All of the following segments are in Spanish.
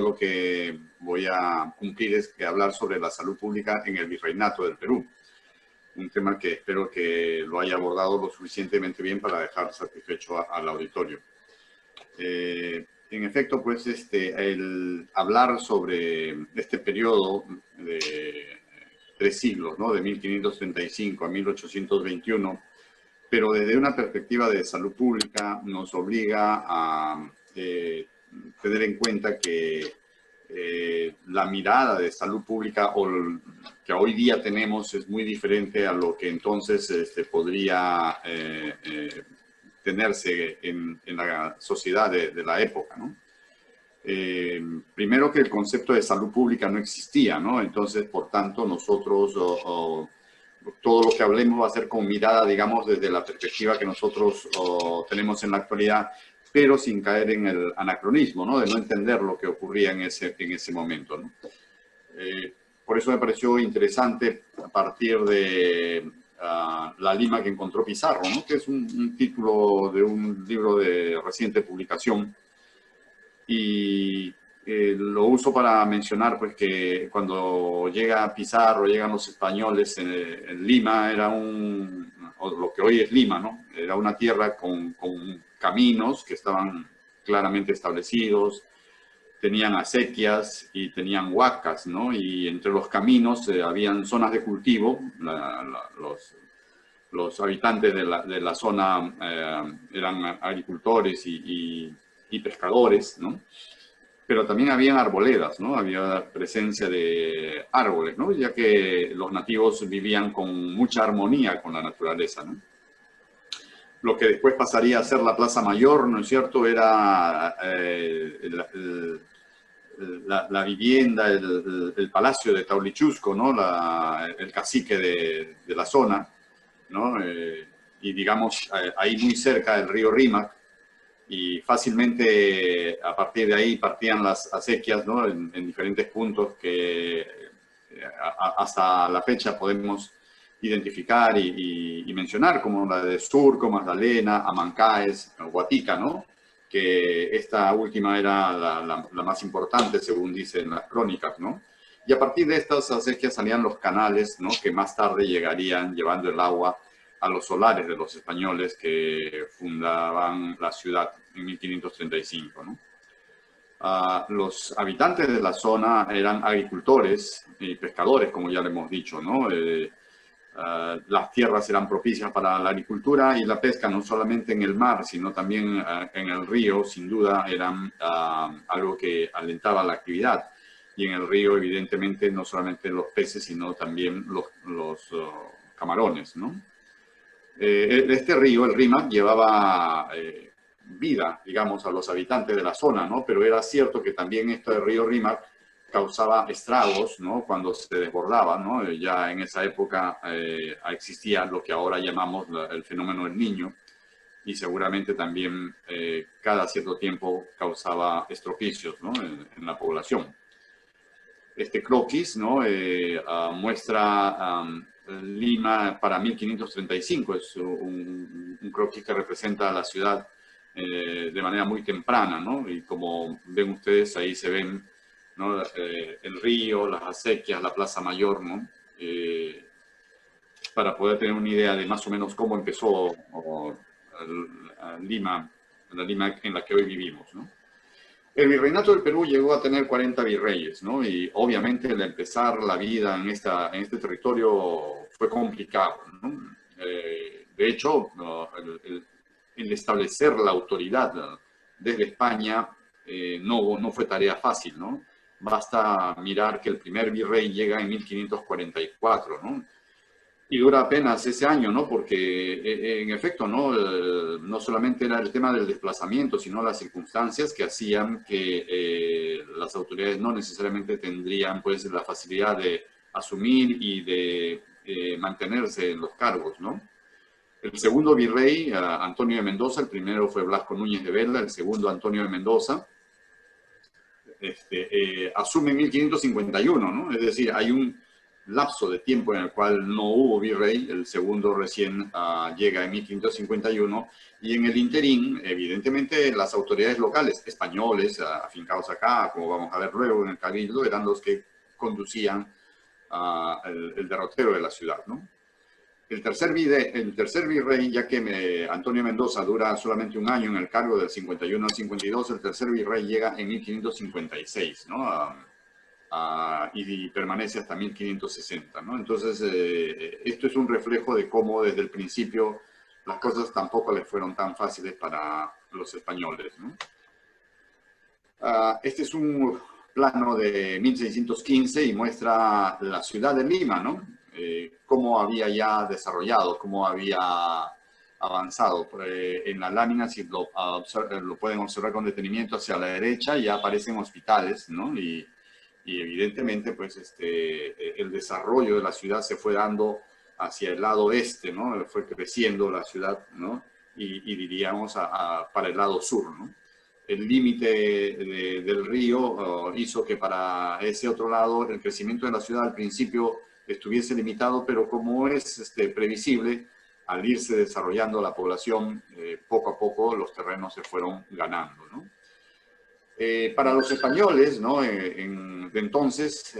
lo que voy a cumplir es que hablar sobre la salud pública en el Virreinato del Perú. Un tema que espero que lo haya abordado lo suficientemente bien para dejar satisfecho al auditorio. En efecto, pues el hablar sobre este periodo de 3 siglos, ¿no? De 1535 a 1821, pero desde una perspectiva de salud pública nos obliga a tener en cuenta que la mirada de salud pública que hoy día tenemos es muy diferente a lo que entonces podría tenerse en la sociedad de la época, ¿no? Primero que el concepto de salud pública no existía, ¿no? Entonces, por tanto, nosotros todo lo que hablemos va a ser con mirada, digamos, desde la perspectiva que nosotros tenemos en la actualidad, pero sin caer en el anacronismo, ¿no? De no entender lo que ocurría en ese momento, ¿no? Por eso me pareció interesante a partir de La Lima que encontró Pizarro, ¿no? Que es un título de un libro de reciente publicación. Y lo uso para mencionar pues que cuando llega Pizarro, llegan los españoles en Lima, era o lo que hoy es Lima, ¿no? Era una tierra con caminos que estaban claramente establecidos, tenían acequias y tenían huacas, ¿no? Y entre los caminos habían zonas de cultivo. Los habitantes de la zona eran agricultores y pescadores, ¿no? Pero también había arboledas, ¿no? Había presencia de árboles, ¿no? Ya que los nativos vivían con mucha armonía con la naturaleza, ¿no? Lo que después pasaría a ser la Plaza Mayor, ¿no es cierto? Era la vivienda, el palacio de Taulichusco, ¿no? El cacique de la zona, ¿no? Y digamos, ahí muy cerca del río Rímac, y fácilmente a partir de ahí partían las acequias, ¿no? En diferentes puntos que hasta la fecha podemos identificar y mencionar, como la de Surco, Magdalena, Amancaes, Guatica, ¿no? Que esta última era la más importante, según dicen las crónicas, ¿no? Y a partir de estas acequias salían los canales, ¿no? Que más tarde llegarían llevando el agua a los solares de los españoles que fundaban la ciudad en 1535, ¿no? Los habitantes de la zona eran agricultores y pescadores, como ya le hemos dicho, ¿no? Las tierras eran propicias para la agricultura y la pesca, no solamente en el mar, sino también en el río, sin duda, eran algo que alentaba la actividad. Y en el río, evidentemente, no solamente los peces, sino también los camarones, ¿no? Este río, el Rímac, llevaba vida, digamos, a los habitantes de la zona, ¿no? Pero era cierto que también este río Rímac causaba estragos, ¿no? Cuando se desbordaba, ¿no? Ya en esa época existía lo que ahora llamamos el fenómeno del Niño, y seguramente también cada cierto tiempo causaba estropicios, ¿no? en la población. Este croquis, ¿no? Muestra Lima para 1535, es un croquis que representa a la ciudad de manera muy temprana, ¿no? Y como ven ustedes, ahí se ven, ¿no? El río, las acequias, la Plaza Mayor, ¿no? Para poder tener una idea de más o menos cómo empezó Lima, la Lima en la que hoy vivimos, ¿no? El Virreinato del Perú llegó a tener 40 virreyes, ¿no? Y obviamente el empezar la vida en este territorio fue complicado, ¿no? De hecho, el establecer la autoridad desde España no fue tarea fácil, ¿no? Basta mirar que el primer virrey llega en 1544, ¿no? Y dura apenas ese año, ¿no? Porque en efecto, ¿no? No solamente era el tema del desplazamiento, sino las circunstancias que hacían que las autoridades no necesariamente tendrían pues la facilidad de asumir y de mantenerse en los cargos, ¿no? El segundo virrey, Antonio de Mendoza, el primero fue Blasco Núñez de Vela, el segundo Antonio de Mendoza, asume en 1551, ¿no? Es decir, hay un lapso de tiempo en el cual no hubo virrey, el segundo recién llega en 1551, y en el interín, evidentemente, las autoridades locales, españoles, afincados acá, como vamos a ver luego en el Cabildo, eran los que conducían el derrotero de la ciudad, ¿no? El tercer virrey, ya que Antonio Mendoza dura solamente un año en el cargo del 51 al 52, el tercer virrey llega en 1556, ¿no? Y permanece hasta 1560, ¿no? Entonces, esto es un reflejo de cómo desde el principio las cosas tampoco les fueron tan fáciles para los españoles, ¿no? Este es un plano de 1615 y muestra la ciudad de Lima, ¿no? Cómo había ya desarrollado, cómo había avanzado. En la lámina, si lo pueden observar con detenimiento, hacia la derecha ya aparecen hospitales, ¿no? Y evidentemente, pues, el desarrollo de la ciudad se fue dando hacia el lado este, ¿no? Fue creciendo la ciudad, ¿no? Y diríamos para el lado sur, ¿no? El límite del río hizo que para ese otro lado el crecimiento de la ciudad al principio estuviese limitado, pero como es previsible, al irse desarrollando la población, poco a poco los terrenos se fueron ganando, ¿no? Para los españoles, ¿no? De entonces,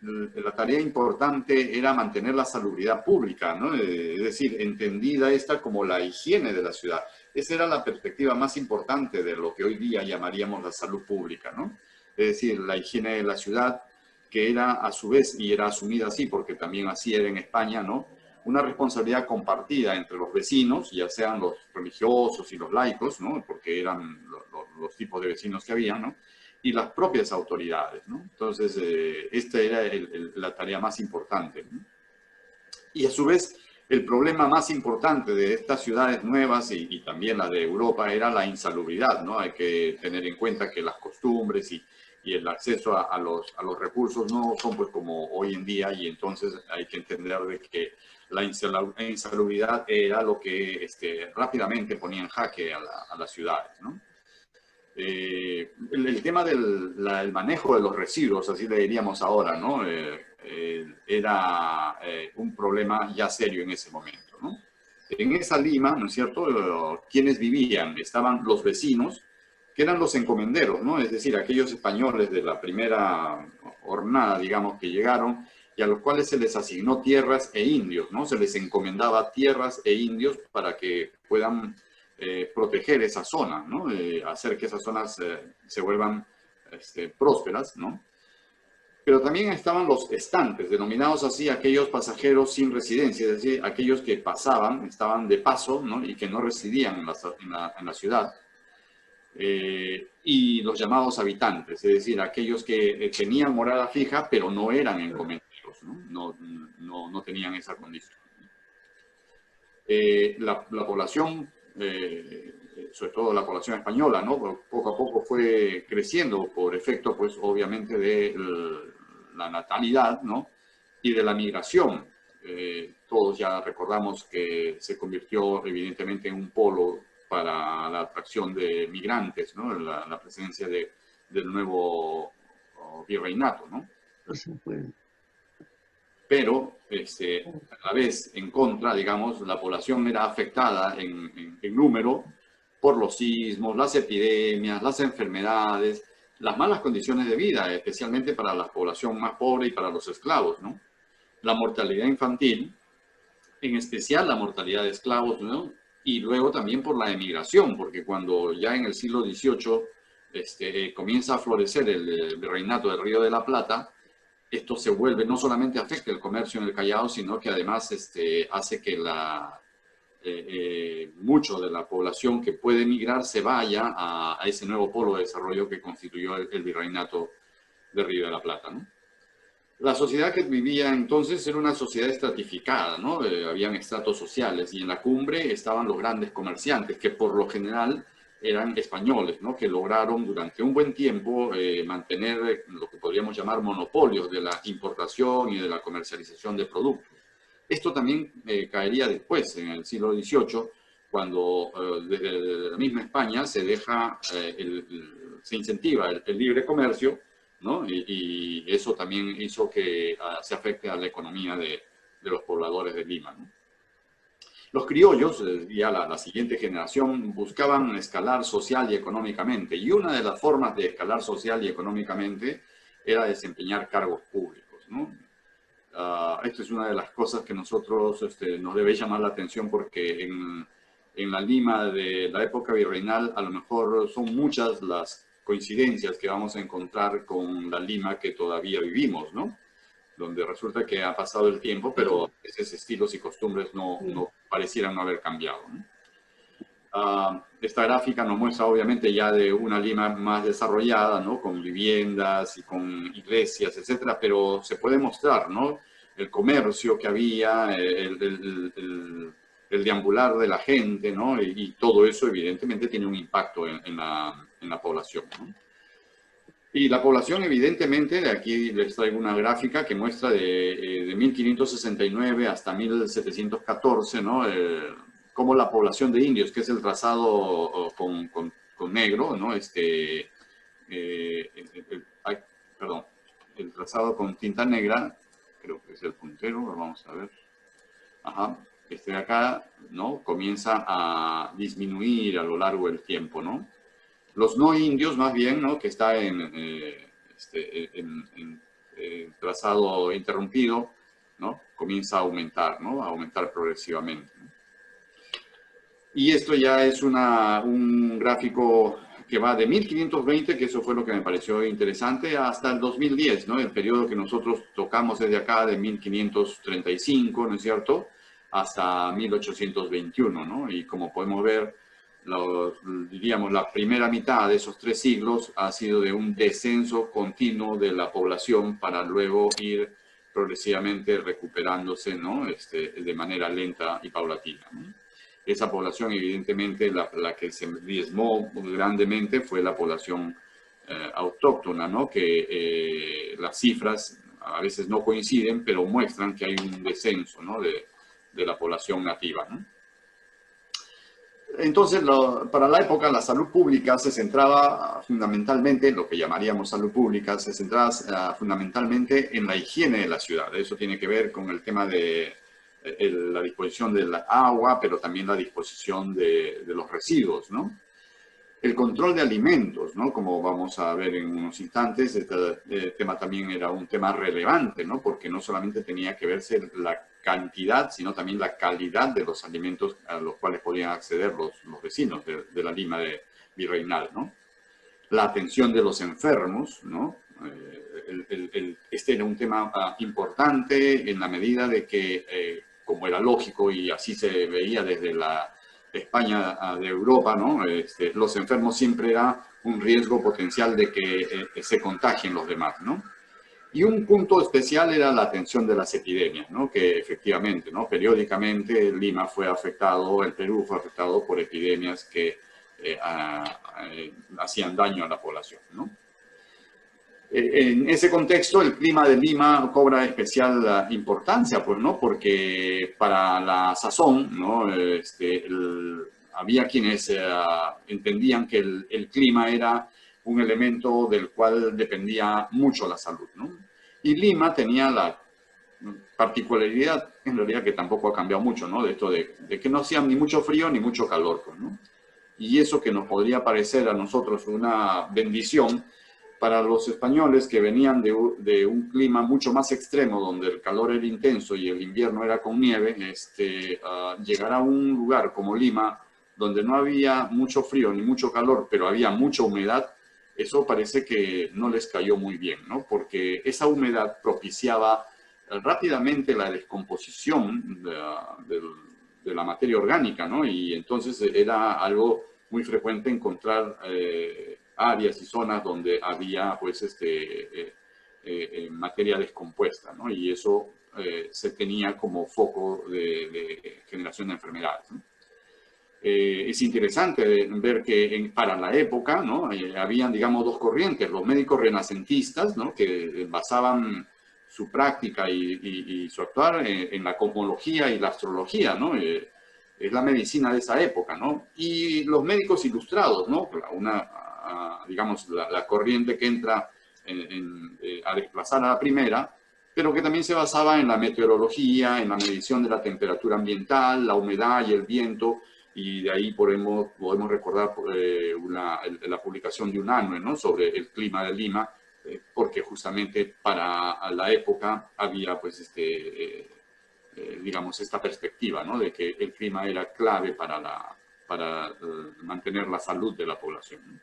la tarea importante era mantener la salubridad pública, ¿no? Es decir, entendida esta como la higiene de la ciudad. Esa era la perspectiva más importante de lo que hoy día llamaríamos la salud pública, ¿no? Es decir, la higiene de la ciudad, que era a su vez, y era asumida así, porque también así era en España, ¿no? Una responsabilidad compartida entre los vecinos, ya sean los religiosos y los laicos, ¿no? Porque eran los tipos de vecinos que había, ¿no? Y las propias autoridades, ¿no? Entonces, esta era la tarea más importante, ¿no? Y a su vez, el problema más importante de estas ciudades nuevas y también la de Europa era la insalubridad, ¿no? Hay que tener en cuenta que las costumbres y el acceso a los recursos no son pues como hoy en día, y entonces hay que entender de que la insalubridad era lo que rápidamente ponía en jaque a las ciudades, ¿no? El tema del manejo de los residuos, así le diríamos ahora, ¿no? Era un problema ya serio en ese momento, ¿no? En esa Lima, ¿no es cierto?, ¿quiénes vivían? Estaban los vecinos, que eran los encomenderos, ¿no? Es decir, aquellos españoles de la primera hornada, digamos, que llegaron y a los cuales se les asignó tierras e indios, ¿no? Se les encomendaba tierras e indios para que puedan proteger esa zona, ¿no? Hacer que esas zonas se vuelvan prósperas, ¿no? Pero también estaban los estantes, denominados así aquellos pasajeros sin residencia, es decir, aquellos que pasaban, estaban de paso, ¿no? Y que no residían en la ciudad. Y los llamados habitantes, es decir, aquellos que tenían morada fija, pero no eran encomenderos, ¿no? No tenían esa condición. La población, sobre todo la población española, ¿no? Poco a poco fue creciendo por efecto, pues, obviamente, de la natalidad, ¿no? Y de la migración. Todos ya recordamos que se convirtió, evidentemente, en un polo para la atracción de migrantes, ¿no? La presencia del nuevo virreinato, ¿no? Pero a la vez, en contra, digamos, la población era afectada en número por los sismos, las epidemias, las enfermedades, las malas condiciones de vida, especialmente para la población más pobre y para los esclavos, ¿no? La mortalidad infantil, en especial la mortalidad de esclavos, ¿no? Y luego también por la emigración, porque cuando ya en el siglo XVIII comienza a florecer el virreinato del Río de la Plata, esto se vuelve, no solamente afecta el comercio en el Callao, sino que además hace que mucho de la población que puede emigrar se vaya a ese nuevo polo de desarrollo que constituyó el virreinato del Río de la Plata, ¿no? La sociedad que vivía entonces era una sociedad estratificada, ¿no? Habían estratos sociales y en la cumbre estaban los grandes comerciantes, que por lo general eran españoles, ¿no? Que lograron durante un buen tiempo mantener lo que podríamos llamar monopolios de la importación y de la comercialización de productos. Esto también caería después, en el siglo XVIII, cuando desde la misma España se incentiva el libre comercio, ¿no? Y eso también hizo que se afecte a la economía de los pobladores de Lima, ¿no? Los criollos, ya la siguiente generación, buscaban escalar social y económicamente. Y una de las formas de escalar social y económicamente era desempeñar cargos públicos, ¿no? Esto es una de las cosas que nosotros nos debe llamar la atención porque en la Lima de la época virreinal a lo mejor son muchas las coincidencias que vamos a encontrar con la Lima que todavía vivimos, ¿no? Donde resulta que ha pasado el tiempo, pero esos estilos y costumbres no parecieran no haber cambiado, ¿no? Esta gráfica nos muestra obviamente ya de una Lima más desarrollada, ¿no? Con viviendas y con iglesias, etcétera, pero se puede mostrar, ¿no? El comercio que había, el deambular de la gente, ¿no? Y todo eso evidentemente tiene un impacto en la población, ¿no? Y la población, evidentemente, de aquí les traigo una gráfica que muestra de 1569 hasta 1714, ¿no? Cómo la población de indios, que es el trazado con negro, ¿no? Perdón, el trazado con tinta negra, creo que es el puntero, vamos a ver. Ajá, este de acá, ¿no? Comienza a disminuir a lo largo del tiempo, ¿no? Los no indios, más bien, ¿no? Que está en trazado interrumpido, ¿no? Comienza a aumentar, ¿no? A aumentar progresivamente, ¿no? Y esto ya es un gráfico que va de 1520, que eso fue lo que me pareció interesante, hasta el 2010, ¿no? El periodo que nosotros tocamos desde acá, de 1535, ¿no es cierto?, hasta 1821, ¿no? Y como podemos ver, diríamos, la primera mitad de esos 3 siglos ha sido de un descenso continuo de la población para luego ir progresivamente recuperándose, ¿no? De manera lenta y paulatina, ¿no? Esa población, evidentemente, la que se diezmó grandemente fue la población autóctona, ¿no? Que las cifras a veces no coinciden, pero muestran que hay un descenso, ¿no? de la población nativa, ¿no? Entonces, para la época, la salud pública se centraba fundamentalmente, lo que llamaríamos salud pública, se centraba fundamentalmente en la higiene de la ciudad. Eso tiene que ver con el tema de la disposición del agua, pero también la disposición de los residuos, ¿no? El control de alimentos, ¿no? Como vamos a ver en unos instantes, este tema también era un tema relevante, ¿no? Porque no solamente tenía que verse la cantidad, sino también la calidad de los alimentos a los cuales podían acceder los vecinos de la Lima virreinal, ¿no? La atención de los enfermos, ¿no? Este era un tema importante en la medida de que, como era lógico y así se veía desde la España de Europa, ¿no? Los enfermos siempre era un riesgo potencial de que se contagien los demás, ¿no? Y un punto especial era la atención de las epidemias, ¿no? Que efectivamente, ¿no? Periódicamente Lima fue afectado, el Perú fue afectado por epidemias que hacían daño a la población, ¿no? En ese contexto, el clima de Lima cobra especial importancia, pues, ¿no? Porque para la sazón, ¿no? Había quienes entendían que el clima era un elemento del cual dependía mucho la salud, ¿no? Y Lima tenía la particularidad, en realidad, que tampoco ha cambiado mucho, ¿no? De esto de que no hacía ni mucho frío ni mucho calor, pues, ¿no? Y eso que nos podría parecer a nosotros una bendición, para los españoles que venían de un clima mucho más extremo, donde el calor era intenso y el invierno era con nieve, llegar a un lugar como Lima, donde no había mucho frío ni mucho calor, pero había mucha humedad, eso parece que no les cayó muy bien, ¿no? Porque esa humedad propiciaba rápidamente la descomposición de la materia orgánica, ¿no? Y entonces era algo muy frecuente encontrar áreas y zonas donde había, pues, materia descompuesta, ¿no? Y eso se tenía como foco de generación de enfermedades, ¿no? Es interesante ver que para la época, ¿no? Habían, digamos, 2 corrientes, los médicos renacentistas, ¿no? Que basaban su práctica y su actuar en la cosmología y la astrología, ¿no? Es la medicina de esa época, ¿no? Y los médicos ilustrados, ¿no? Digamos, la corriente que entra a desplazar a la primera, pero que también se basaba en la meteorología, en la medición de la temperatura ambiental, la humedad y el viento, y de ahí podemos recordar la publicación de Unanue, ¿no?, sobre el clima de Lima, porque justamente para la época había, pues, digamos, esta perspectiva, ¿no?, de que el clima era clave para mantener la salud de la población, ¿no?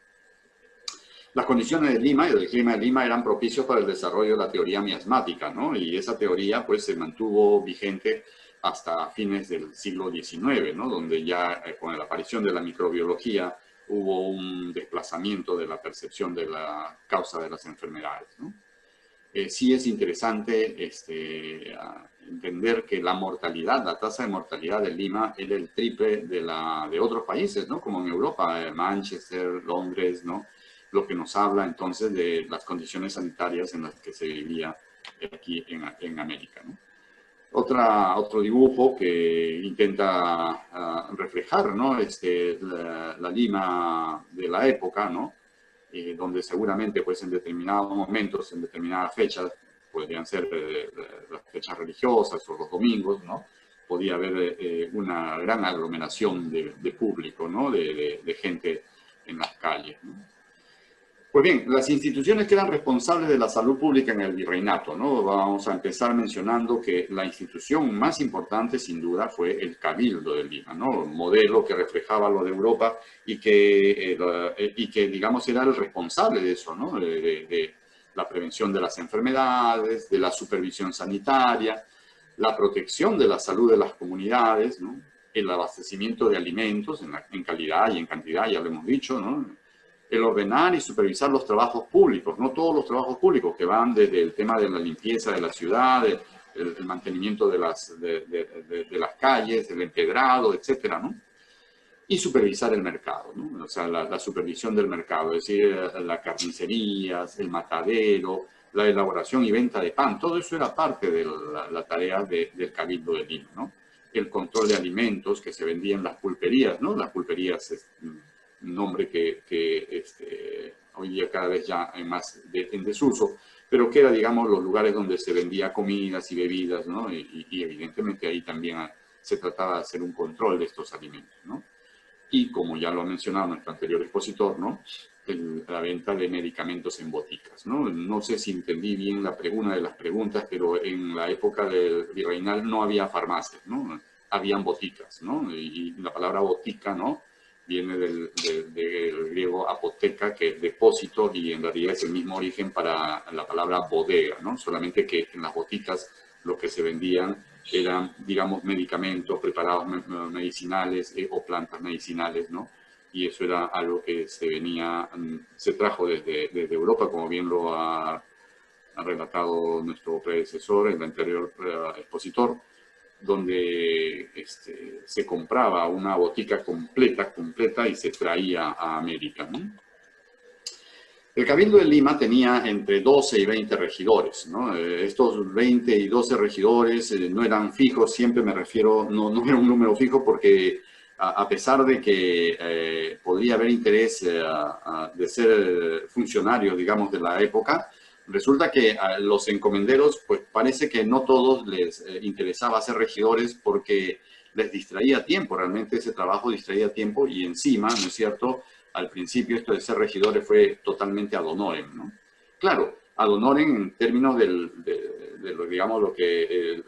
Las condiciones de Lima y del clima de Lima eran propicios para el desarrollo de la teoría miasmática, ¿no? Y esa teoría, pues, se mantuvo vigente hasta fines del siglo XIX, ¿no?, donde ya con la aparición de la microbiología hubo un desplazamiento de la percepción de la causa de las enfermedades, ¿no? Sí es interesante entender que la mortalidad, la tasa de mortalidad de Lima era el triple de otros países, ¿no?, como en Europa, Manchester, Londres, ¿no?, lo que nos habla entonces de las condiciones sanitarias en las que se vivía aquí en América, ¿no? Otro dibujo que intenta reflejar, ¿no?, la Lima de la época, ¿no?, donde seguramente, pues, en determinados momentos, en determinadas fechas, podrían ser las fechas religiosas o los domingos, ¿no?, podía haber una gran aglomeración de público, ¿no?, de gente en las calles, ¿no? Pues bien, las instituciones que eran responsables de la salud pública en el virreinato, ¿no? Vamos a empezar mencionando que la institución más importante, sin duda, fue el Cabildo de Lima, ¿no? Un modelo que reflejaba lo de Europa y que digamos, era el responsable de eso, ¿no? De la prevención de las enfermedades, de la supervisión sanitaria, la protección de la salud de las comunidades, ¿no?, el abastecimiento de alimentos en calidad y en cantidad, ya lo hemos dicho, ¿no?, el ordenar y supervisar los trabajos públicos, no todos los trabajos públicos que van desde el tema de la limpieza de la ciudad, el mantenimiento de las calles, el empedrado, etcétera, ¿no? Y supervisar el mercado, ¿no? O sea, la supervisión del mercado, es decir, las carnicerías, el matadero, la elaboración y venta de pan, todo eso era parte de la tarea del Cabildo de Lima, ¿no? El control de alimentos que se vendían en las pulperías, ¿no? Las pulperías es un nombre que hoy día cada vez ya hay más en desuso, pero que era, digamos, los lugares donde se vendía comidas y bebidas, ¿no? Y evidentemente ahí también se trataba de hacer un control de estos alimentos, ¿no? Y como ya lo ha mencionado nuestro anterior expositor, ¿no?, la venta de medicamentos en boticas, ¿no? No sé si entendí bien una de las preguntas, pero en la época del virreinal no había farmacias, ¿no? Habían boticas, ¿no? Y la palabra botica, ¿no?, viene del griego apoteca, que es depósito, y en realidad es el mismo origen para la palabra bodega, ¿no? Solamente que en las boticas lo que se vendían eran, digamos, medicamentos, preparados medicinales o plantas medicinales, ¿no? Y eso era algo que se trajo desde Europa, como bien lo ha relatado nuestro predecesor, el anterior expositor, donde se compraba una botica completa y se traía a América, ¿no? El Cabildo de Lima tenía entre 12 y 20 regidores, ¿no? Estos 20 y 12 regidores no eran fijos, siempre me refiero, no era un número fijo porque a pesar de que podría haber interés de ser funcionarios, digamos, de la época, resulta que a los encomenderos, pues parece que no todos les interesaba ser regidores porque les distraía tiempo, realmente ese trabajo distraía tiempo y encima, ¿no es cierto?, al principio esto de ser regidores fue totalmente ad honorem, ¿no? Claro, ad honorem en términos de lo, digamos, lo que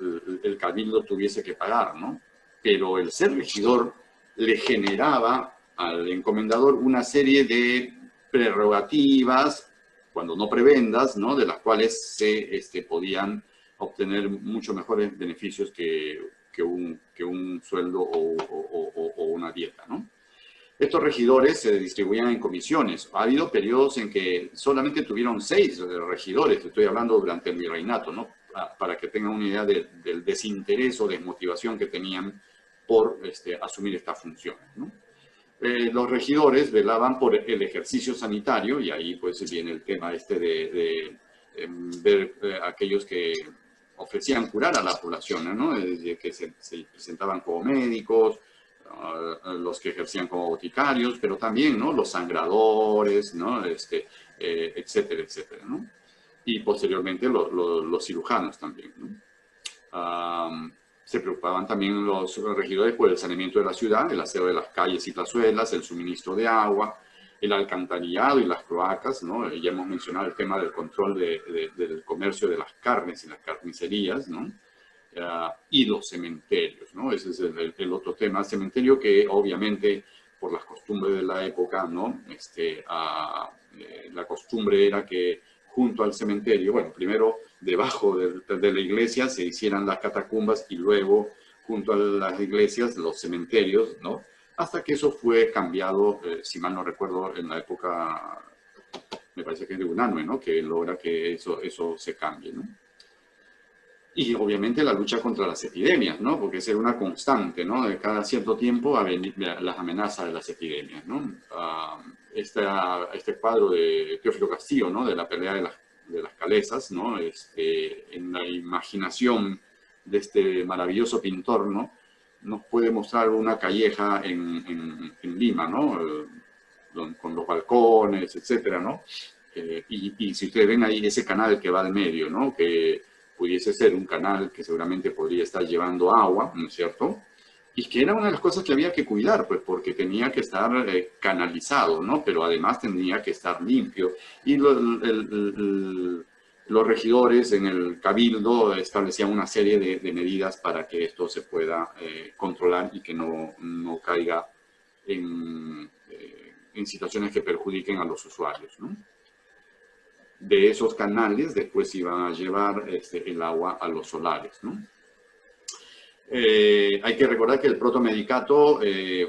el cabildo tuviese que pagar, ¿no? Pero el ser regidor le generaba al encomendador una serie de prerrogativas, cuando no prebendas, ¿no?, de las cuales se podían obtener mucho mejores beneficios que un sueldo o una dieta, ¿no? Estos regidores se distribuían en comisiones. Ha habido periodos en que solamente tuvieron 6 regidores, estoy hablando durante el virreinato, ¿no?, para que tengan una idea del desinterés o desmotivación que tenían por asumir estas funciones, ¿no? Los regidores velaban por el ejercicio sanitario, y ahí pues viene el tema de ver aquellos que ofrecían curar a la población, ¿no?, que se presentaban como médicos, los que ejercían como boticarios, pero también, ¿no?, los sangradores, ¿no?, etcétera, etcétera, ¿no? y posteriormente los cirujanos también, ¿no? Se preocupaban también los regidores por el saneamiento de la ciudad, el aseo de las calles y plazuelas, el suministro de agua, el alcantarillado y las cloacas, ¿no? Ya hemos mencionado el tema del control del comercio de las carnes y las carnicerías, ¿no? Y los cementerios, ¿no? Ese es el otro tema. Cementerio que obviamente por las costumbres de la época, ¿no? La costumbre era que junto al cementerio, bueno, primero debajo de la iglesia se hicieran las catacumbas y luego junto a las iglesias los cementerios, ¿no? Hasta que eso fue cambiado, si mal no recuerdo, en la época, me parece que es de Unanue, ¿no? Que logra que eso se cambie, ¿no? Y obviamente la lucha contra las epidemias, ¿no? Porque esa era una constante, ¿no? De cada cierto tiempo a venir las amenazas de las epidemias, ¿no? Este cuadro de Teófilo Castillo, ¿no? De la pelea de las calesas, ¿no? En la imaginación de este maravilloso pintor, ¿no? Nos puede mostrar una calleja en Lima, ¿no? Con los balcones, etcétera, ¿no? Y si ustedes ven ahí ese canal que va al medio, ¿no? Que pudiese ser un canal que seguramente podría estar llevando agua, ¿no es cierto? Y que era una de las cosas que había que cuidar, pues porque tenía que estar canalizado, ¿no? Pero además tenía que estar limpio. Y los regidores en el cabildo establecían una serie de medidas para que esto se pueda controlar y que no caiga en situaciones que perjudiquen a los usuarios, ¿no? De esos canales después iban a llevar el agua a los solares, ¿no? Hay que recordar que el protomedicato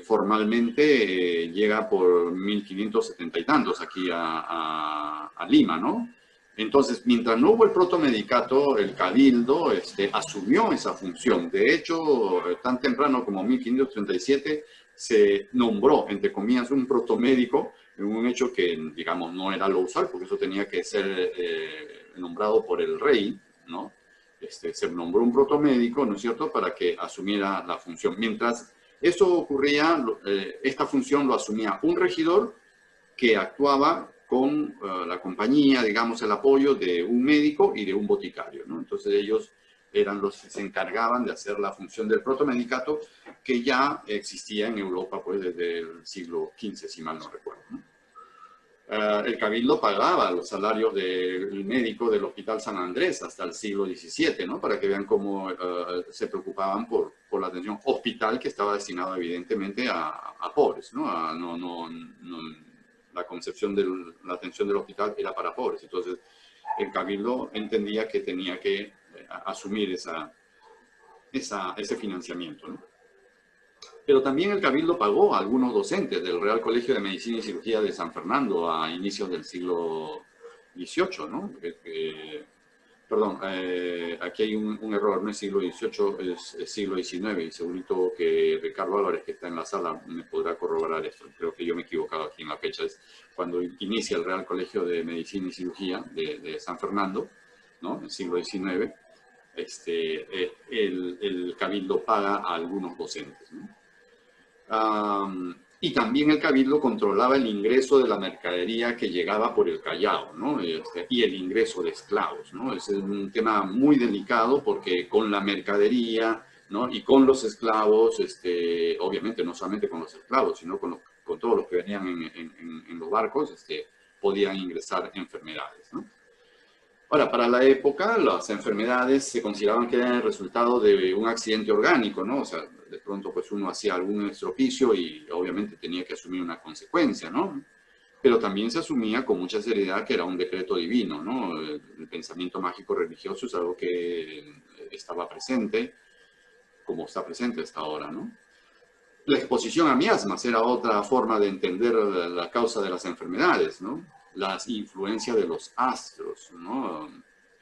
formalmente llega por 1570 y tantos aquí a Lima, ¿no? Entonces, mientras no hubo el protomedicato, el cabildo asumió esa función. De hecho, tan temprano como 1537 se nombró, entre comillas, un protomédico, un hecho que, digamos, no era lo usual, porque eso tenía que ser nombrado por el rey, ¿no? Se nombró un protomédico, ¿no es cierto?, para que asumiera la función. Mientras eso ocurría, esta función lo asumía un regidor que actuaba con la compañía, digamos, el apoyo de un médico y de un boticario, ¿no? Entonces ellos eran los que se encargaban de hacer la función del protomedicato, que ya existía en Europa pues desde el siglo XV, si mal no recuerdo, ¿no? El cabildo pagaba los salarios del médico del Hospital San Andrés hasta el siglo XVII, ¿no? Para que vean cómo se preocupaban por la atención hospital que estaba destinado evidentemente a pobres, ¿no? La concepción de la atención del hospital era para pobres. Entonces, el cabildo entendía que tenía que asumir ese financiamiento, ¿no? Pero también el cabildo pagó a algunos docentes del Real Colegio de Medicina y Cirugía de San Fernando a inicios del siglo XVIII, ¿no? Perdón, aquí hay un error, no es siglo XVIII, es siglo XIX, y segurito que Ricardo Álvarez, que está en la sala, me podrá corroborar esto. Creo que yo me he equivocado aquí en la fecha. Es cuando inicia el Real Colegio de Medicina y Cirugía de San Fernando, ¿no? En el siglo XIX, el cabildo paga a algunos docentes, ¿no? Y también el cabildo controlaba el ingreso de la mercadería que llegaba por el Callao, ¿no? Y el ingreso de esclavos, ¿no? Es un tema muy delicado porque con la mercadería, ¿no? Y con los esclavos, obviamente no solamente con los esclavos, sino con todos los que venían en los barcos, podían ingresar enfermedades, ¿no? Ahora, para la época, las enfermedades se consideraban que eran el resultado de un accidente orgánico, ¿no? O sea, de pronto pues uno hacía algún estropicio y obviamente tenía que asumir una consecuencia, ¿no? Pero también se asumía con mucha seriedad que era un decreto divino, ¿no? El pensamiento mágico religioso es algo que estaba presente, como está presente hasta ahora, ¿no? La exposición a miasmas era otra forma de entender la causa de las enfermedades, ¿no? Las influencias de los astros, ¿no?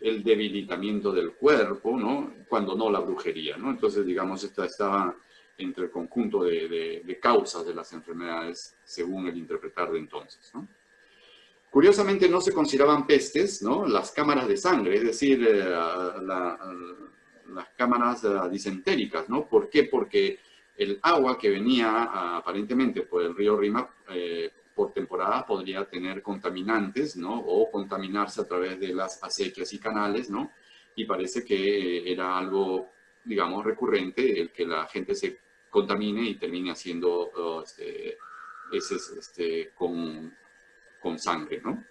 El debilitamiento del cuerpo, ¿no? Cuando no la brujería, ¿no? Entonces, digamos, estaba entre el conjunto de causas de las enfermedades según el interpretar de entonces, ¿no? Curiosamente no se consideraban pestes, ¿no? Las cámaras de sangre, es decir, las cámaras disentéricas, ¿no? ¿Por qué? Porque el agua que venía aparentemente por el río Rímac por temporada podría tener contaminantes, ¿no? O contaminarse a través de las acequias y canales, ¿no? Y parece que era algo, digamos, recurrente el que la gente se contamine y termine haciendo heces con sangre, ¿no?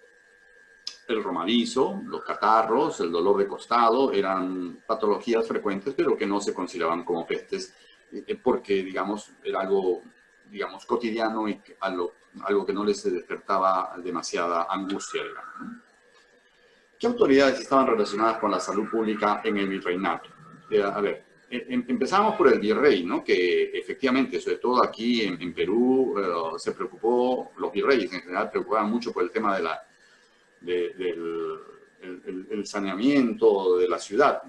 El romadizo, los catarros, el dolor de costado eran patologías frecuentes, pero que no se consideraban como pestes, porque, digamos, era algo, digamos, cotidiano y algo que no les despertaba demasiada angustia, digamos, ¿no? ¿Qué autoridades estaban relacionadas con la salud pública en el virreinato? A ver, empezamos por el virrey, ¿no? Que efectivamente, sobre todo aquí en Perú, se preocupó, los virreyes en general preocupaban mucho por el tema del el saneamiento de la ciudad.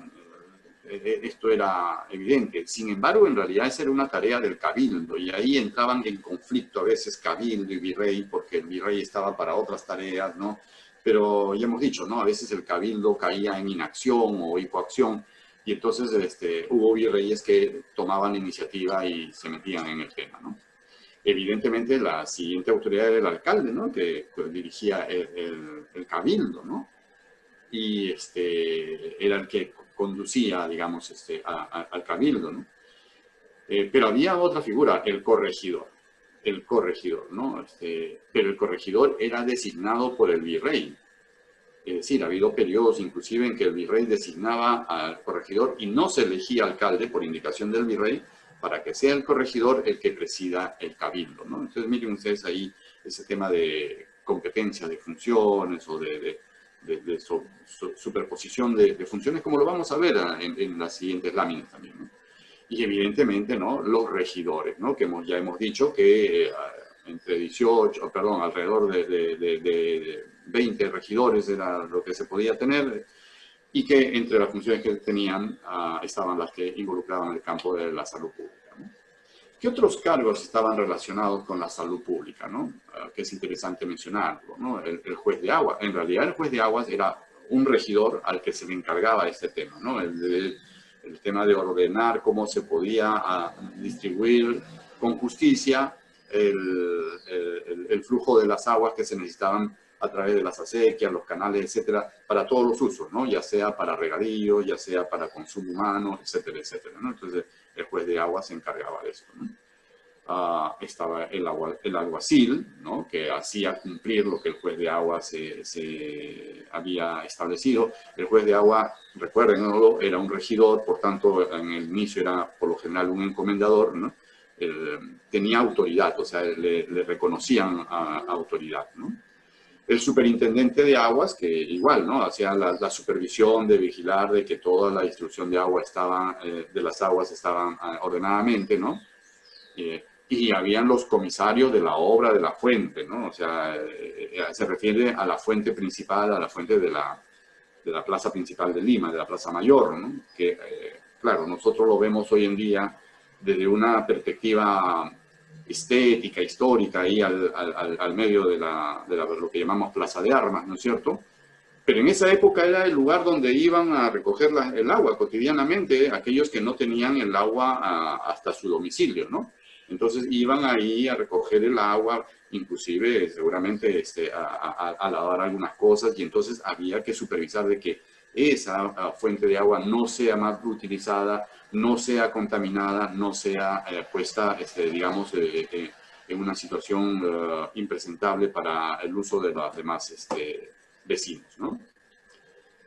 Esto era evidente. Sin embargo, en realidad esa era una tarea del cabildo y ahí entraban en conflicto a veces cabildo y virrey porque el virrey estaba para otras tareas, ¿no? Pero ya hemos dicho, ¿no? A veces el cabildo caía en inacción o hipoacción y entonces hubo virreyes que tomaban iniciativa y se metían en el tema, ¿no? Evidentemente, la siguiente autoridad era el alcalde, ¿no? Que dirigía el cabildo, ¿no? Y era el que conducía, digamos, al cabildo, ¿no? Pero había otra figura, el corregidor, ¿no? Pero el corregidor era designado por el virrey. Es decir, ha habido periodos inclusive en que el virrey designaba al corregidor y no se elegía alcalde por indicación del virrey para que sea el corregidor el que presida el cabildo, ¿no? Entonces miren ustedes ahí ese tema de competencia de funciones o de superposición de funciones, como lo vamos a ver en las siguientes láminas también, ¿no? Y evidentemente, ¿no? Los regidores, ¿no? Que ya hemos dicho que entre 18, perdón, alrededor de 20 regidores era lo que se podía tener y que entre las funciones que tenían estaban las que involucraban el campo de la salud pública, ¿no? ¿Qué otros cargos estaban relacionados con la salud pública, ¿no? Que es interesante mencionarlo, ¿no? El juez de agua. En realidad el juez de aguas era un regidor al que se le encargaba este tema, ¿no? El tema de ordenar cómo se podía distribuir con justicia el flujo de las aguas que se necesitaban a través de las acequias, los canales, etcétera, para todos los usos, ¿no? Ya sea para regadío, ya sea para consumo humano, etcétera, etcétera, ¿no? Entonces, el juez de agua se encargaba de esto, ¿no? Estaba el alguacil, ¿no? Que hacía cumplir lo que el juez de agua se había establecido. El juez de agua, recuerden, ¿no? Era un regidor, por tanto, en el inicio era por lo general un encomendador, ¿no? Tenía autoridad, o sea, le reconocían autoridad, ¿no? El superintendente de aguas, que igual, ¿no? Hacía la supervisión de vigilar de que toda la distribución de agua de las aguas estaban ordenadamente, ¿no? Y habían los comisarios de la obra de la fuente, ¿no? O sea, se refiere a la fuente principal, a la fuente de la plaza principal de Lima, de la Plaza Mayor, ¿no? Que, claro, nosotros lo vemos hoy en día desde una perspectiva estética, histórica, ahí al medio de lo que llamamos Plaza de Armas, ¿no es cierto? Pero en esa época era el lugar donde iban a recoger el agua cotidianamente aquellos que no tenían el agua hasta su domicilio, ¿no? Entonces iban ahí a recoger el agua, inclusive seguramente a lavar algunas cosas, y entonces había que supervisar de que esa fuente de agua no sea más utilizada, no sea contaminada, no sea puesta, digamos, en una situación impresentable para el uso de los demás vecinos, ¿no?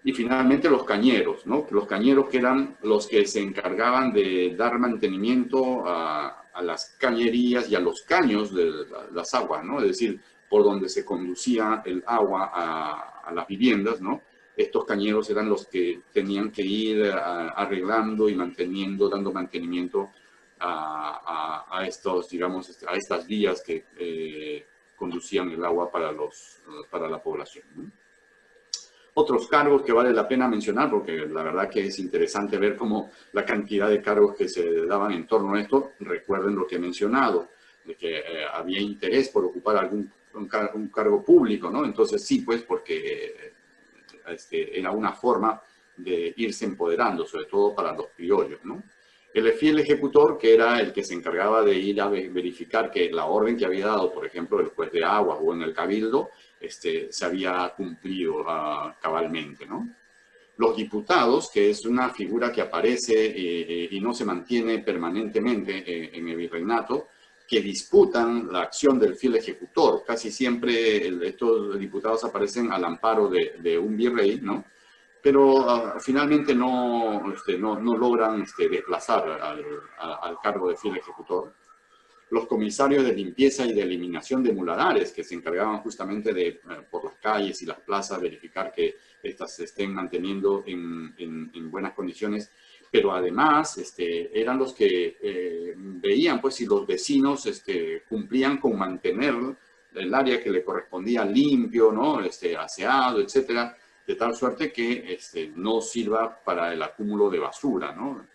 Y finalmente los cañeros, ¿no? Los cañeros que eran los que se encargaban de dar mantenimiento a las cañerías y a los caños de las aguas, ¿no? Es decir, por donde se conducía el agua a las viviendas, ¿no? Estos cañeros eran los que tenían que ir arreglando y manteniendo, dando mantenimiento a estos, digamos, a estas vías que conducían el agua para la población, ¿no? Otros cargos que vale la pena mencionar, porque la verdad que es interesante ver cómo la cantidad de cargos que se daban en torno a esto, recuerden lo que he mencionado, de que había interés por ocupar un cargo público, ¿no? Entonces sí, pues, porque era una forma de irse empoderando, sobre todo para los criollos, ¿no? El fiel ejecutor, que era el que se encargaba de ir a verificar que la orden que había dado, por ejemplo, el juez de aguas o en el cabildo, se había cumplido cabalmente, ¿no? Los diputados, que es una figura que aparece y no se mantiene permanentemente en el virreinato, que disputan la acción del fiel ejecutor. Casi siempre estos diputados aparecen al amparo de un virrey, ¿no? Pero finalmente no logran desplazar al cargo de fiel ejecutor. Los comisarios de limpieza y de eliminación de muladares, que se encargaban justamente de, por las calles y las plazas, verificar que éstas se estén manteniendo en buenas condiciones, pero además eran los que veían pues si los vecinos cumplían con mantener el área que le correspondía limpio, ¿no? Aseado, etcétera, de tal suerte que no sirva para el acúmulo de basura, ¿no?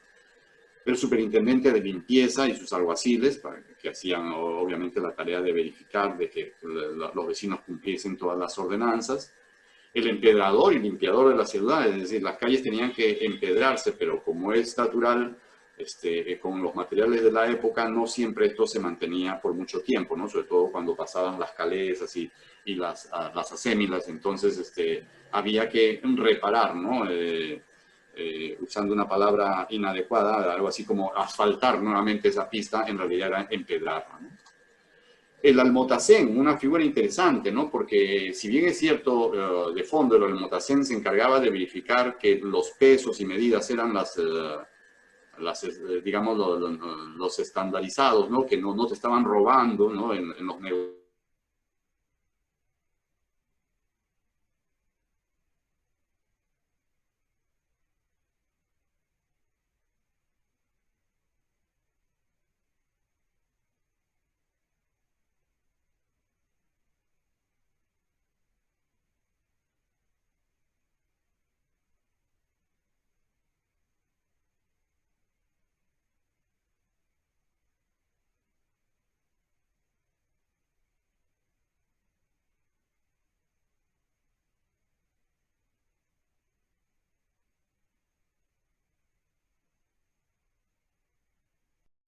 El superintendente de limpieza y sus alguaciles, que hacían obviamente la tarea de verificar de que los vecinos cumpliesen todas las ordenanzas. El empedrador y limpiador de la ciudad, es decir, las calles tenían que empedrarse, pero como es natural, con los materiales de la época, no siempre esto se mantenía por mucho tiempo, ¿no? Sobre todo cuando pasaban las calesas y las acémilas, entonces había que reparar, ¿no? Usando una palabra inadecuada, algo así como asfaltar nuevamente esa pista, en realidad era empedrarla, ¿no? El almotacén, una figura interesante, ¿no? Porque si bien es cierto, de fondo el almotacén se encargaba de verificar que los pesos y medidas eran digamos, los estandarizados, ¿no? Que no te estaban robando, ¿no? En los negocios.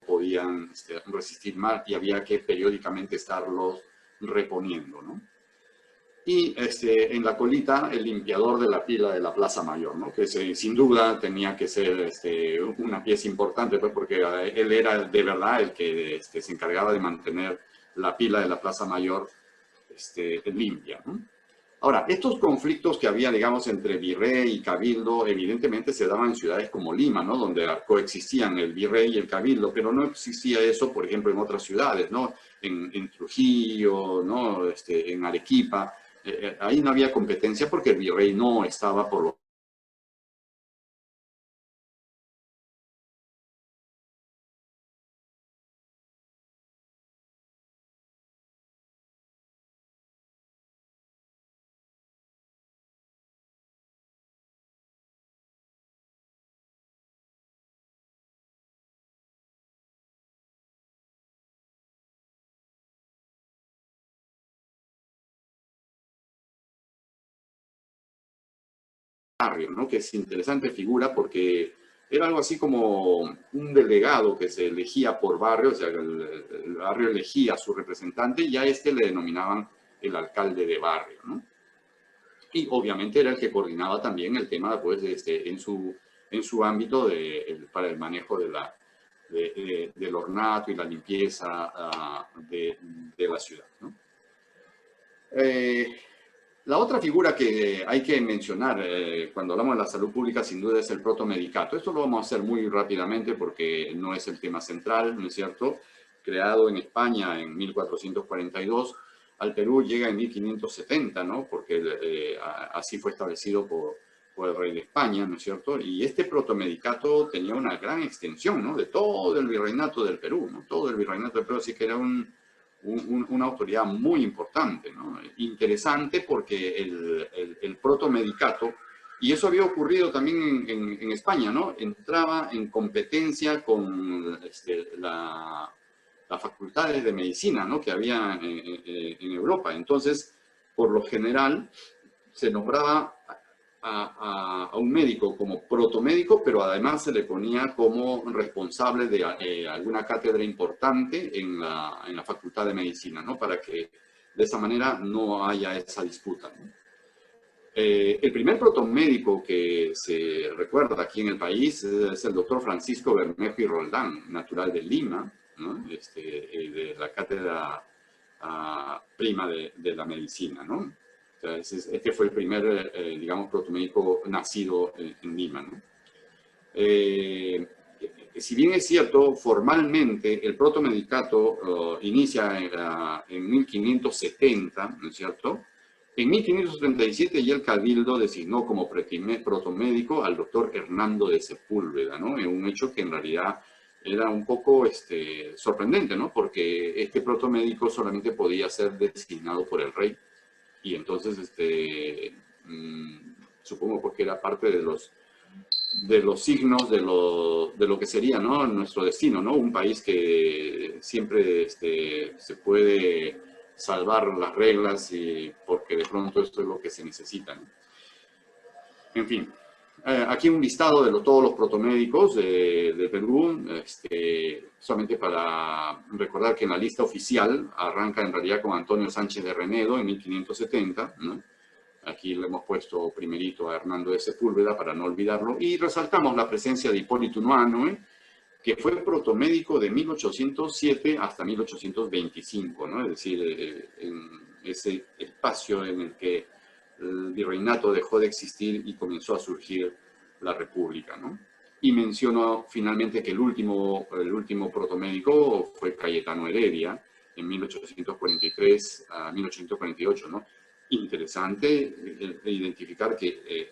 Podían resistir más y había que periódicamente estarlos reponiendo, ¿no? Y en la colita el limpiador de la pila de la Plaza Mayor, ¿no? Que sin duda tenía que ser una pieza importante, pues, porque él era de verdad el que se encargaba de mantener la pila de la Plaza Mayor limpia, ¿no? Ahora, estos conflictos que había, digamos, entre virrey y cabildo, evidentemente se daban en ciudades como Lima, ¿no? Donde coexistían el virrey y el cabildo, pero no existía eso, por ejemplo, en otras ciudades, ¿no? En Trujillo, ¿no? En Arequipa. Ahí no había competencia porque el virrey no estaba por lo barrio, ¿no? Que es interesante figura porque era algo así como un delegado que se elegía por barrio, o sea, el barrio elegía a su representante y a le denominaban el alcalde de barrio, ¿no? Y obviamente era el que coordinaba también el tema, pues, en su ámbito para el manejo del ornato y la limpieza de la ciudad, ¿no? La otra figura que hay que mencionar cuando hablamos de la salud pública, sin duda, es el protomedicato. Esto lo vamos a hacer muy rápidamente porque no es el tema central, ¿no es cierto? Creado en España en 1442, al Perú llega en 1570, ¿no? Porque así fue establecido por el rey de España, ¿no es cierto? Y este protomedicato tenía una gran extensión, ¿no? De todo el virreinato del Perú, ¿no? Todo el virreinato del Perú, así que era una autoridad muy importante, ¿no? Interesante porque el protomedicato, y eso había ocurrido también en España, ¿no? Entraba en competencia con las facultades de medicina, ¿no? Que había en Europa. Entonces, por lo general, se nombraba a un médico como protomédico, pero además se le ponía como responsable de alguna cátedra importante en la Facultad de Medicina, ¿no? Para que de esa manera no haya esa disputa, ¿no? El primer protomédico que se recuerda aquí en el país es el doctor Francisco Bermejo y Roldán, natural de Lima, ¿no? De la cátedra prima de la medicina, ¿no? Entonces, este fue el primer, digamos, protomédico nacido en Lima, ¿no? Si bien es cierto, formalmente el protomedicato inicia en 1570, ¿no es cierto? En 1537 ya el Cabildo designó como protomédico al doctor Hernando de Sepúlveda, ¿no? Un hecho que en realidad era un poco sorprendente, ¿no? Porque este protomédico solamente podía ser designado por el rey. Y entonces, supongo porque era parte de los signos de lo que sería, ¿no? Nuestro destino, ¿no? Un país que siempre se puede salvar las reglas porque de pronto esto es lo que se necesita, ¿no? En fin, aquí un listado de todos los protomédicos de Perú, solamente para recordar que en la lista oficial arranca en realidad con Antonio Sánchez de Renedo en 1570, ¿no? Aquí le hemos puesto primerito a Hernando de Sepúlveda para no olvidarlo. Y resaltamos la presencia de Hipólito Unanue, que fue protomédico de 1807 hasta 1825, ¿no? Es decir, en ese espacio en el que el virreinato dejó de existir y comenzó a surgir la república, ¿no? Y menciono finalmente que el último protomédico fue Cayetano Heredia, en 1843 a 1848, ¿no? Interesante identificar que,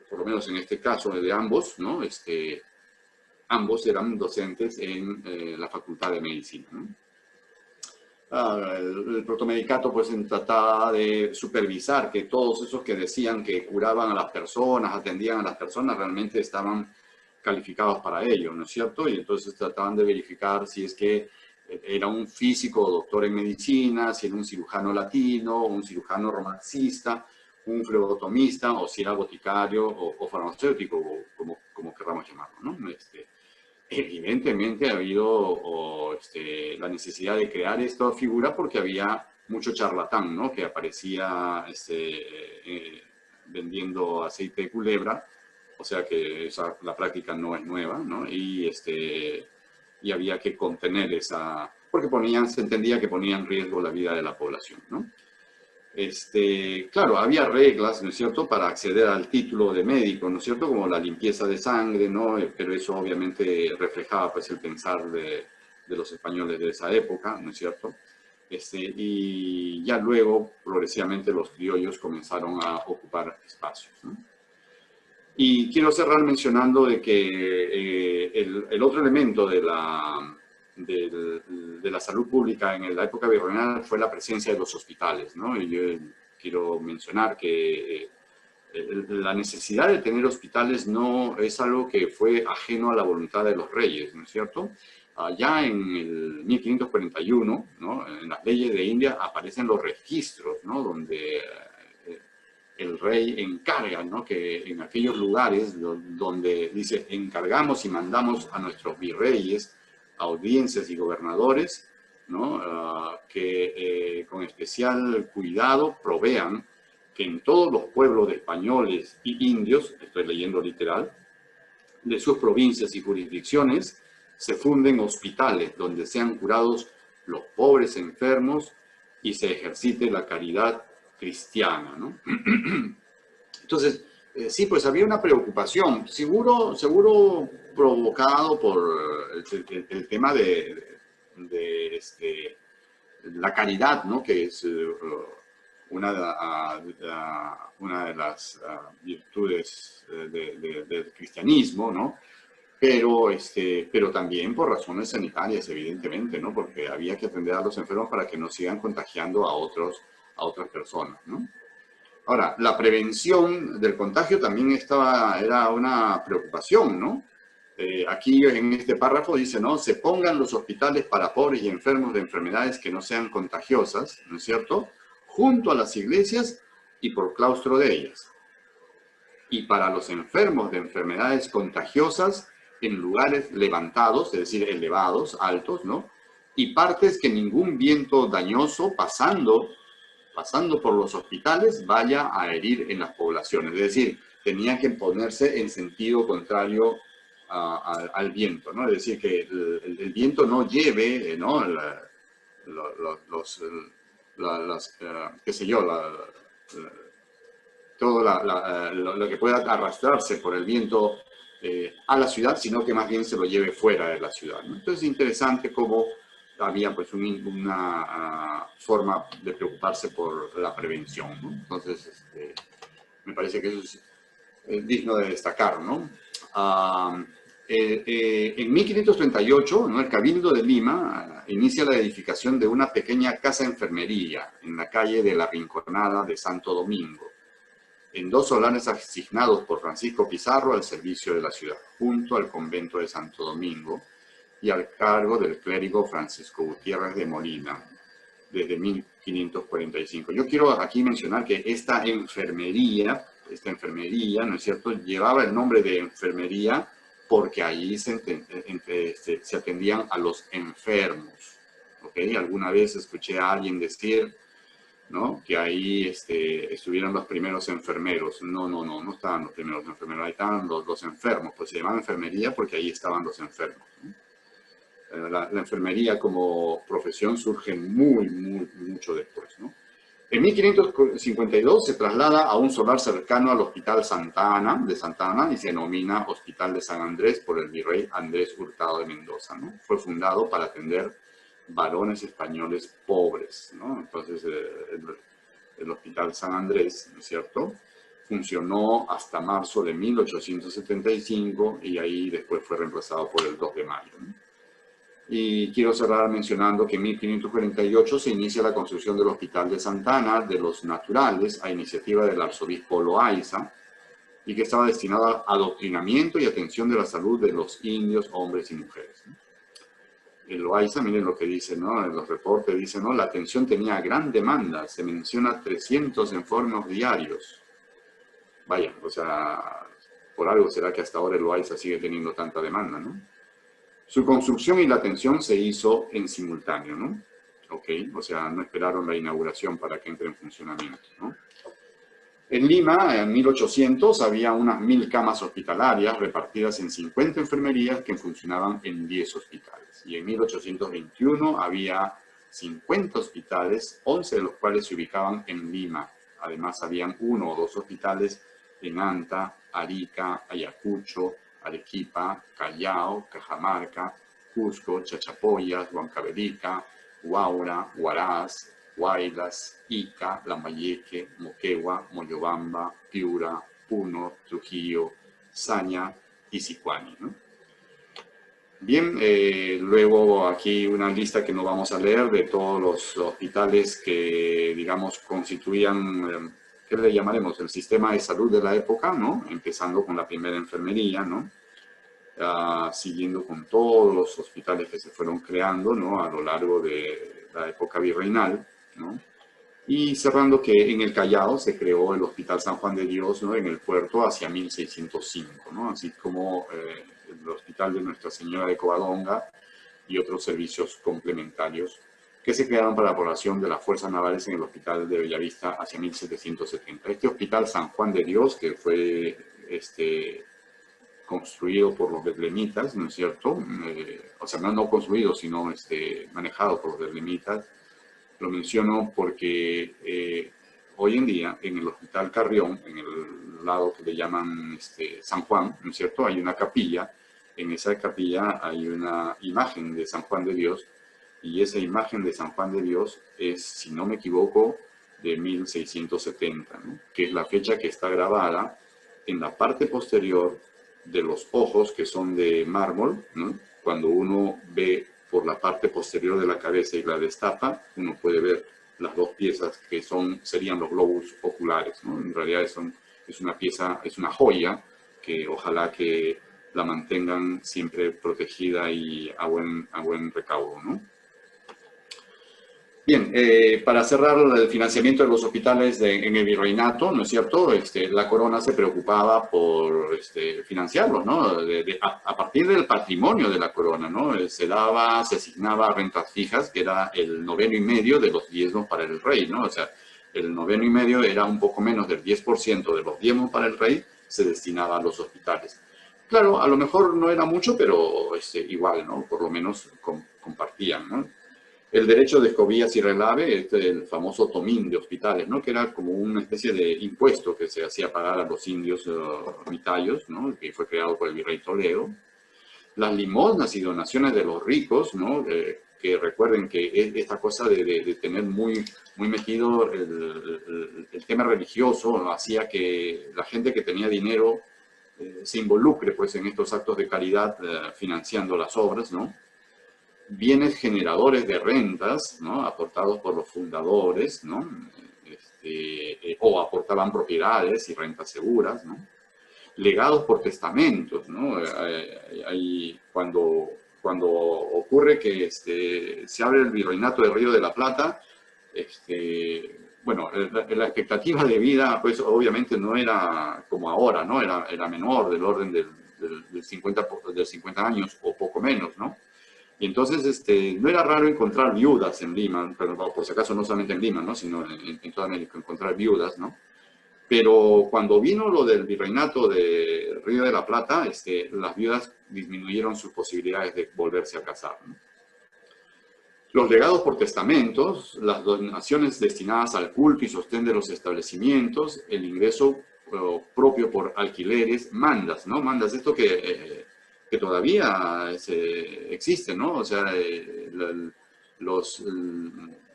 por lo menos en este caso de ambos, ¿no? Ambos eran docentes en la Facultad de Medicina, ¿no? El protomedicato pues trataba de supervisar que todos esos que decían que curaban a las personas, atendían a las personas, realmente estaban calificados para ello, ¿no es cierto? Y entonces trataban de verificar si es que era un físico o doctor en medicina, si era un cirujano latino, un cirujano romancista, un flebotomista, o si era boticario o farmacéutico, como queramos llamarlo, ¿no? Evidentemente ha habido la necesidad de crear esta figura porque había mucho charlatán, ¿no? Que aparecía vendiendo aceite de culebra, o sea que la práctica no es nueva, ¿no? Y había que contener porque se entendía que ponía en riesgo la vida de la población, ¿no? Claro, había reglas, ¿no es cierto?, para acceder al título de médico, ¿no es cierto?, como la limpieza de sangre, ¿no? Pero eso obviamente reflejaba, pues, el pensar de los españoles de esa época, ¿no es cierto? Y ya luego, progresivamente, los criollos comenzaron a ocupar espacios, ¿no? Y quiero cerrar mencionando de que el otro elemento de la salud pública en la época virreinal fue la presencia de los hospitales, ¿no? Y yo quiero mencionar que la necesidad de tener hospitales no es algo que fue ajeno a la voluntad de los reyes, ¿no es cierto? Ya en el 1541, ¿no? En las leyes de India aparecen los registros, ¿no? Donde el rey encarga, ¿no? Que en aquellos lugares donde dice encargamos y mandamos a nuestros virreyes, audiencias y gobernadores, ¿no? Que con especial cuidado provean que en todos los pueblos de españoles y indios, estoy leyendo literal, de sus provincias y jurisdicciones, se funden hospitales donde sean curados los pobres enfermos y se ejercite la caridad cristiana, ¿no? Entonces, sí, pues había una preocupación, seguro provocado por el tema de la caridad, ¿no? Que es una de las virtudes del cristianismo, ¿no? Pero también por razones sanitarias, evidentemente, ¿no? Porque había que atender a los enfermos para que no sigan contagiando a otras personas, ¿no? Ahora, la prevención del contagio también era una preocupación, ¿no? Aquí en este párrafo dice, ¿no? Se pongan los hospitales para pobres y enfermos de enfermedades que no sean contagiosas, ¿no es cierto?, junto a las iglesias y por claustro de ellas. y para los enfermos de enfermedades contagiosas en lugares levantados, es decir, elevados, altos, ¿no? Y partes que ningún viento dañoso pasando por los hospitales vaya a herir en las poblaciones. Es decir, tenían que ponerse en sentido contrario al viento, ¿no? Es decir, que el viento no lleve, ¿no? Qué sé yo, todo lo que pueda arrastrarse por el viento a la ciudad, sino que más bien se lo lleve fuera de la ciudad, ¿no? Entonces es interesante cómo había pues una forma de preocuparse por la prevención, ¿no? Entonces me parece que eso es digno de destacar, ¿no? En 1538, ¿no? El Cabildo de Lima inicia la edificación de una pequeña casa enfermería en la calle de la Rinconada de Santo Domingo, en 2 solares asignados por Francisco Pizarro al servicio de la ciudad, junto al convento de Santo Domingo y al cargo del clérigo Francisco Gutiérrez de Molina, desde 1545. Yo quiero aquí mencionar que esta enfermería, ¿no es cierto?, llevaba el nombre de enfermería porque allí se atendían a los enfermos, ¿ok? Alguna vez escuché a alguien decir, ¿no?, que ahí estuvieron los primeros enfermeros. No estaban los primeros enfermeros, ahí estaban los enfermos, pues se llamaba enfermería porque ahí estaban los enfermos, ¿no? La enfermería como profesión surge mucho después, ¿no? En 1552 se traslada a un solar cercano al Hospital Santa Ana, y se denomina Hospital de San Andrés por el virrey Andrés Hurtado de Mendoza, ¿no? Fue fundado para atender varones españoles pobres, ¿no? Entonces, el Hospital San Andrés, ¿no es cierto?, funcionó hasta marzo de 1875 y ahí después fue reemplazado por el 2 de mayo, ¿no? Y quiero cerrar mencionando que en 1548 se inicia la construcción del Hospital de Santa Ana de los Naturales a iniciativa del arzobispo Loaiza y que estaba destinado a adoctrinamiento y atención de la salud de los indios, hombres y mujeres. El Loaiza, miren lo que dice, ¿no? En los reportes dice, ¿no? La atención tenía gran demanda, se menciona 300 enfermos diarios. Vaya, o sea, por algo será que hasta ahora el Loaiza sigue teniendo tanta demanda, ¿no? Su construcción y la atención se hizo en simultáneo, ¿no? Ok, o sea, no esperaron la inauguración para que entre en funcionamiento, ¿no? En Lima, en 1800, había unas 1000 camas hospitalarias repartidas en 50 enfermerías que funcionaban en 10 hospitales. Y en 1821 había 50 hospitales, 11 de los cuales se ubicaban en Lima. Además, habían 1 o 2 hospitales en Anta, Arica, Ayacucho, Arequipa, Callao, Cajamarca, Cusco, Chachapoyas, Huancavelica, Huaura, Huaraz, Huaylas, Ica, Lambayeque, Moquegua, Moyobamba, Piura, Puno, Trujillo, Saña y Sicuani, ¿no? Bien, luego aquí una lista que no vamos a leer de todos los hospitales que, digamos, constituían, ¿qué le llamaremos? El sistema de salud de la época, ¿no? Empezando con la primera enfermería, ¿no? Siguiendo con todos los hospitales que se fueron creando, ¿no?, a lo largo de la época virreinal, ¿no? Y cerrando que en el Callao se creó el Hospital San Juan de Dios, ¿no?, en el puerto hacia 1605, ¿no? Así como el Hospital de Nuestra Señora de Covadonga y otros servicios complementarios que se crearon para la población de las fuerzas navales en el Hospital de Bellavista hacia 1770. Este Hospital San Juan de Dios, que fue construido por los betlemitas, ¿no es cierto? O sea, no construido, sino manejado por los betlemitas. Lo menciono porque hoy en día en el Hospital Carrión, en el lado que le llaman San Juan, ¿no es cierto?, hay una capilla. En esa capilla hay una imagen de San Juan de Dios y esa imagen de San Juan de Dios es, si no me equivoco, de 1670, ¿no?, que es la fecha que está grabada en la parte posterior de los ojos, que son de mármol, ¿no? Cuando uno ve por la parte posterior de la cabeza y la destapa, uno puede ver las 2 piezas que serían los globos oculares, ¿no? En realidad es una pieza, es una joya que ojalá que la mantengan siempre protegida y a buen recaudo, ¿no? Bien, para cerrar el financiamiento de los hospitales en el virreinato, ¿no es cierto? La corona se preocupaba por financiarlos, ¿no? A partir del patrimonio de la corona, ¿no? Se asignaba rentas fijas, que era el 9,5% de los diezmos para el rey, ¿no? O sea, el 9,5% era un poco menos del 10% de los diezmos para el rey, se destinaba a los hospitales. Claro, a lo mejor no era mucho, pero igual, ¿no? Por lo menos compartían, ¿no? El derecho de escobillas y relave, el famoso tomín de hospitales, ¿no? Que era como una especie de impuesto que se hacía pagar a los indios mitayos, ¿no? Que fue creado por el virrey Toledo. Las limosnas y donaciones de los ricos, ¿no? Que recuerden que esta cosa de tener muy metido el tema religioso hacía que la gente que tenía dinero se involucre pues, en estos actos de caridad financiando las obras, ¿no? Bienes generadores de rentas, ¿no? Aportados por los fundadores, ¿no? O aportaban propiedades y rentas seguras, ¿no? Legados por testamentos, ¿no? Cuando ocurre que se abre el virreinato del Río de la Plata, bueno, la expectativa de vida, pues obviamente no era como ahora, ¿no? Era menor, del orden del 50 años o poco menos, ¿no? Y entonces no era raro encontrar viudas en Lima, pero por si acaso no solamente en Lima, ¿no? Sino en toda América, encontrar viudas, ¿no? Pero cuando vino lo del virreinato de Río de la Plata, las viudas disminuyeron sus posibilidades de volverse a casar, ¿no? Los legados por testamentos, las donaciones destinadas al culto y sostén de los establecimientos, el ingreso propio por alquileres, mandas, ¿no? Mandas, esto que todavía existe, ¿no? O sea, los,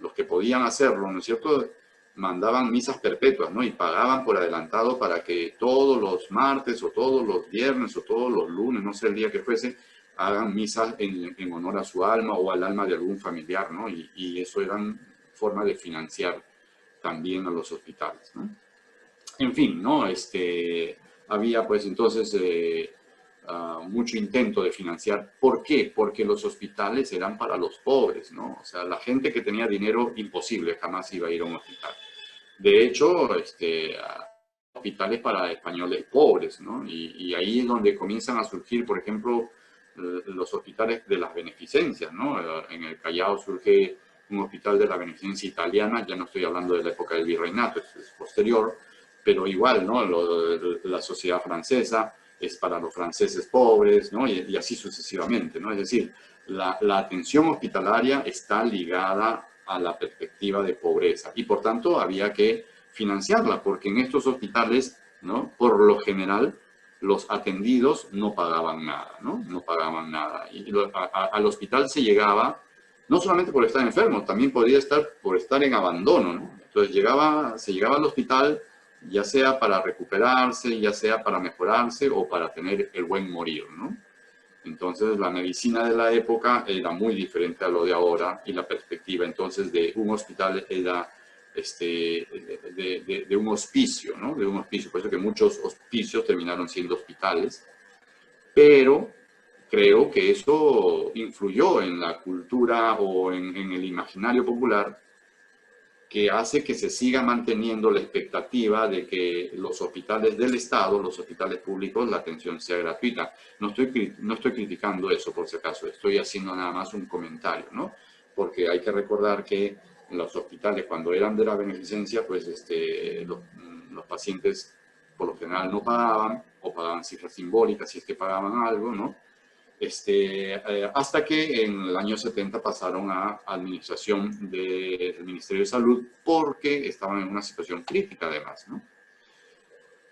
los que podían hacerlo, ¿no es cierto?, mandaban misas perpetuas, ¿no? Y pagaban por adelantado para que todos los martes o todos los viernes o todos los lunes, no sé el día que fuese, hagan misas en honor a su alma o al alma de algún familiar, ¿no? Y eso eran forma de financiar también a los hospitales, ¿no? En fin, ¿no? Había pues entonces mucho intento de financiar. ¿Por qué? Porque los hospitales eran para los pobres, ¿no? O sea, la gente que tenía dinero, imposible, jamás iba a ir a un hospital. De hecho, hospitales para españoles pobres, ¿no? Y ahí es donde comienzan a surgir, por ejemplo, los hospitales de las beneficencias, ¿no? En el Callao surge un hospital de la beneficencia italiana, ya no estoy hablando de la época del virreinato, es posterior, pero igual, ¿no? La sociedad francesa es para los franceses pobres, ¿no? Y así sucesivamente, ¿no? Es decir, la atención hospitalaria está ligada a la perspectiva de pobreza y por tanto había que financiarla, porque en estos hospitales, ¿no? Por lo general, los atendidos no pagaban nada, ¿no? No pagaban nada. Y al hospital se llegaba no solamente por estar enfermo, también podría estar por estar en abandono, ¿no? Entonces se llegaba al hospital ya sea para recuperarse, ya sea para mejorarse o para tener el buen morir, ¿no? Entonces la medicina de la época era muy diferente a lo de ahora y la perspectiva entonces de un hospital era de un hospicio, ¿no? De un hospicio, por eso que muchos hospicios terminaron siendo hospitales, pero creo que eso influyó en la cultura o en el imaginario popular que hace que se siga manteniendo la expectativa de que los hospitales del Estado, los hospitales públicos, la atención sea gratuita. No estoy criticando eso, por si acaso, estoy haciendo nada más un comentario, ¿no? Porque hay que recordar que los hospitales, cuando eran de la beneficencia, pues los pacientes por lo general no pagaban, o pagaban cifras simbólicas si es que pagaban algo, ¿no? Hasta que en el año 70 pasaron a administración del Ministerio de Salud porque estaban en una situación crítica además, ¿no?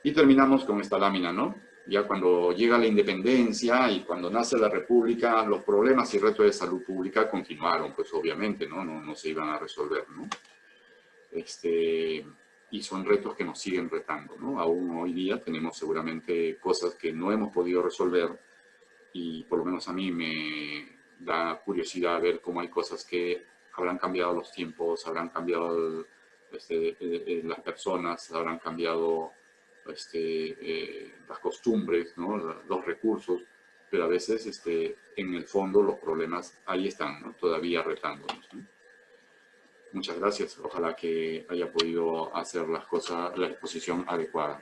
Y terminamos con esta lámina, ¿no? Ya cuando llega la independencia y cuando nace la república, los problemas y retos de salud pública continuaron, pues obviamente, ¿no? No se iban a resolver, ¿no? Y son retos que nos siguen retando, ¿no? Aún hoy día tenemos seguramente cosas que no hemos podido resolver y por lo menos a mí me da curiosidad ver cómo hay cosas que habrán cambiado los tiempos, habrán cambiado las personas, habrán cambiado las costumbres, ¿no? Los recursos, pero a veces en el fondo los problemas ahí están, ¿no? Todavía retándonos, ¿no? Muchas gracias. Ojalá que haya podido hacer las cosas, la exposición adecuada.